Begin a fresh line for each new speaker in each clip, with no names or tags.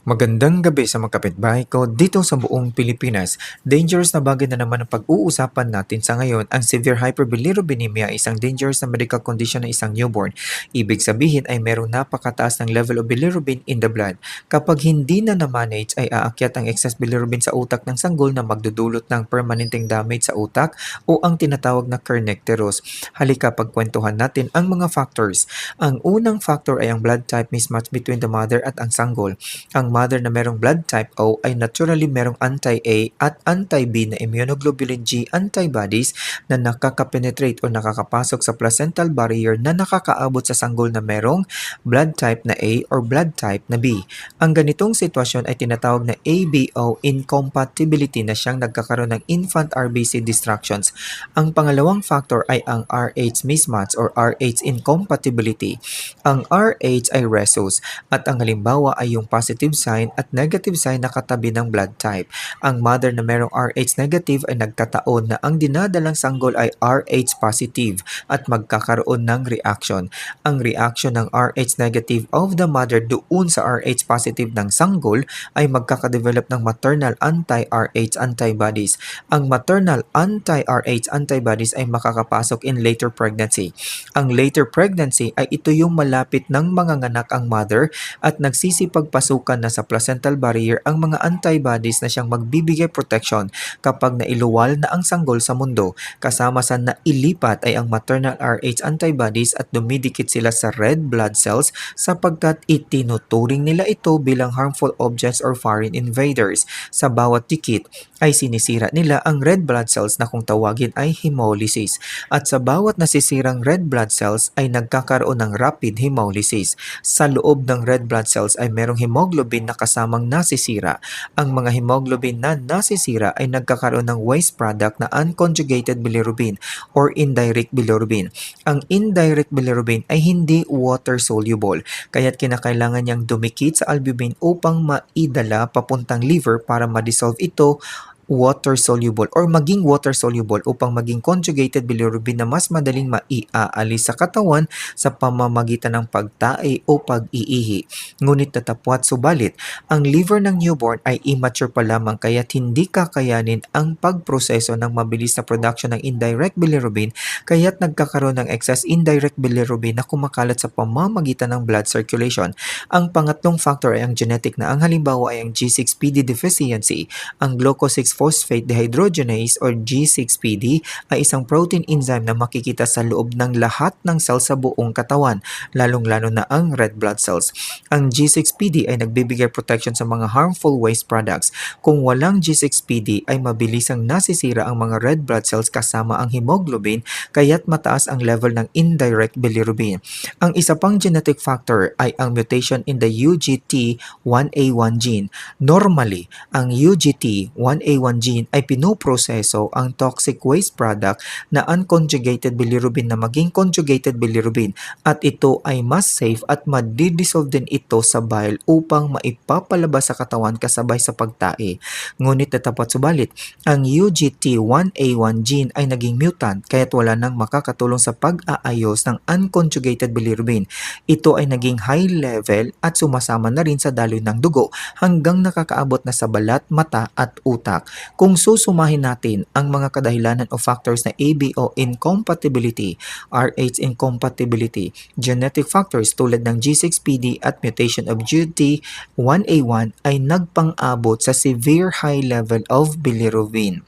Magandang gabi sa mga kapitbahay ko dito sa buong Pilipinas. Dangerous na bagay na naman ang pag-uusapan natin sa ngayon. Ang severe hyperbilirubinemia ay isang dangerous na medical condition ng isang newborn. Ibig sabihin ay merong napakataas ng level of bilirubin in the blood. Kapag hindi na na-manage ay aakyat ang excess bilirubin sa utak ng sanggol na magdudulot ng permanenteng damage sa utak o ang tinatawag na kernicterus. Halika pagkwentuhan natin ang mga factors. Ang unang factor ay ang blood type mismatch between the mother at ang sanggol. Ang mother na merong blood type O ay naturally merong anti-A at anti-B na immunoglobulin G antibodies na nakaka-penetrate o nakakapasok sa placental barrier na nakakaabot sa sanggol na merong blood type na A or blood type na B. Ang ganitong sitwasyon ay tinatawag na ABO incompatibility na siyang nagkakaroon ng infant RBC distractions. Ang pangalawang factor ay ang RH mismatch or RH incompatibility. Ang RH ay rhesus at ang halimbawa ay yung positive sign at negative sign na katabi ng blood type. Ang mother na merong RH negative ay nagkataon na ang dinadalang sanggol ay RH positive at magkakaroon ng reaction. Ang reaction ng RH negative of the mother doon sa RH positive ng sanggol ay magkakadevelop ng maternal anti-RH antibodies. Ang maternal anti-RH antibodies ay makakapasok in later pregnancy. Ang later pregnancy ay ito yung malapit ng manganganak ang mother at nagsisipagpasukan na sa placental barrier ang mga antibodies na siyang magbibigay protection kapag nailuwal na ang sanggol sa mundo. Kasama sa nailipat ay ang maternal RH antibodies at dumidikit sila sa red blood cells sapagkat itinuturing nila ito bilang harmful objects or foreign invaders. Sa bawat dikit ay sinisira nila ang red blood cells na kung tawagin ay hemolysis. At sa bawat nasisirang red blood cells ay nagkakaroon ng rapid hemolysis. Sa loob ng red blood cells ay merong hemoglobin na kasamang nasisira. Ang mga hemoglobin na nasisira ay nagkakaroon ng waste product na unconjugated bilirubin or indirect bilirubin. Ang indirect bilirubin ay hindi water soluble, kaya't kinakailangan niyang dumikit sa albumin upang maidala papuntang liver para ma-dissolve ito water soluble or maging water soluble upang maging conjugated bilirubin na mas madaling maiaalis sa katawan sa pamamagitan ng pagtae o pag-iihi. Ngunit tatapwat subalit, ang liver ng newborn ay immature pa lamang kaya't hindi kakayanin ang pagproseso ng mabilis na production ng indirect bilirubin kaya't nagkakaroon ng excess indirect bilirubin na kumakalat sa pamamagitan ng blood circulation. Ang pangatlong factor ay ang genetic na ang halimbawa ay ang G6PD deficiency. Ang glucose-6-phosphate dehydrogenase or G6PD ay isang protein enzyme na makikita sa loob ng lahat ng cell sa buong katawan, lalong-lalo na ang red blood cells. Ang G6PD ay nagbibigay protection sa mga harmful waste products. Kung walang G6PD ay mabilisang nasisira ang mga red blood cells kasama ang hemoglobin kaya't mataas ang level ng indirect bilirubin. Ang isa pang genetic factor ay ang mutation in the UGT1A1 gene. Normally, ang UGT1A1 gene ay pinoproseso ang toxic waste product na unconjugated bilirubin na maging conjugated bilirubin at ito ay mas safe at madidissolve din ito sa bile upang maipapalabas sa katawan kasabay sa pagtae. Ngunit tatapat subalit, ang UGT1A1 gene ay naging mutant kaya't wala nang makakatulong sa pag-aayos ng unconjugated bilirubin. Ito ay naging high level at sumasama na rin sa daloy ng dugo hanggang nakakaabot na sa balat, mata at utak. Kung susumahin natin ang mga kadahilanan o factors na ABO incompatibility, RH incompatibility, genetic factors tulad ng G6PD at mutation of GT1A1 ay nagpang-abot sa severe high level of bilirubin.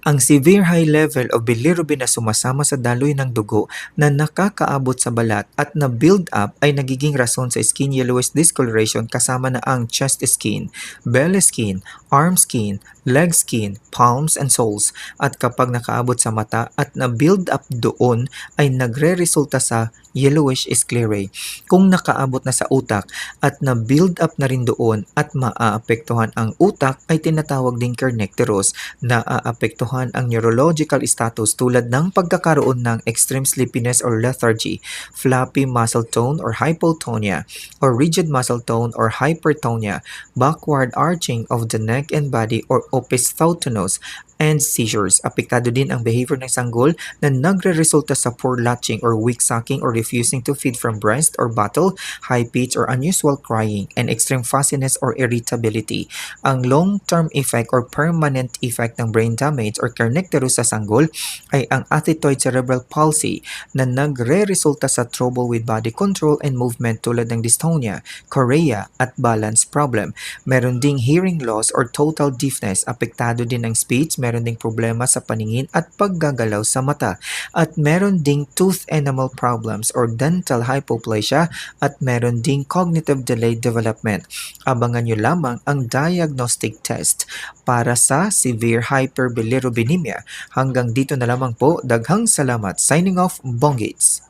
Ang severe high level of bilirubin na sumasama sa daloy ng dugo na nakakaabot sa balat at na build up ay nagiging rason sa skin yellowish discoloration kasama na ang chest skin, belly skin, arm skin, leg skin, palms and soles at kapag nakaabot sa mata at na build up doon ay nagre-resulta sa yellowish sclerae. Kung nakaabot na sa utak at na build up na rin doon at maaapektuhan ang utak ay tinatawag ding kernicterus. Naaapektuhan ang neurological status tulad ng pagkakaroon ng extreme sleepiness or lethargy, floppy muscle tone or hypotonia, or rigid muscle tone or hypertonia, backward arching of the neck and body or opisthotonus, and seizures. Apektado din ang behavior ng sanggol na nagre-resulta sa poor latching or weak sucking or refusing to feed from breast or bottle, high pitch or unusual crying, and extreme fussiness or irritability. Ang long-term effect or permanent effect ng brain damage or kernicterus sa sanggol ay ang athetoid cerebral palsy na nagre-resulta sa trouble with body control and movement tulad ng dystonia, chorea, at balance problem. Meron ding hearing loss or total deafness, apektado din ang speech, meron ding problema sa paningin at paggagalaw sa mata. At meron ding tooth enamel problems or dental hypoplasia at meron ding cognitive delayed development. Abangan nyo lamang ang diagnostic test para sa severe hyperbilirubinemia. Hanggang dito na lamang po, daghang salamat. Signing off, Bongits.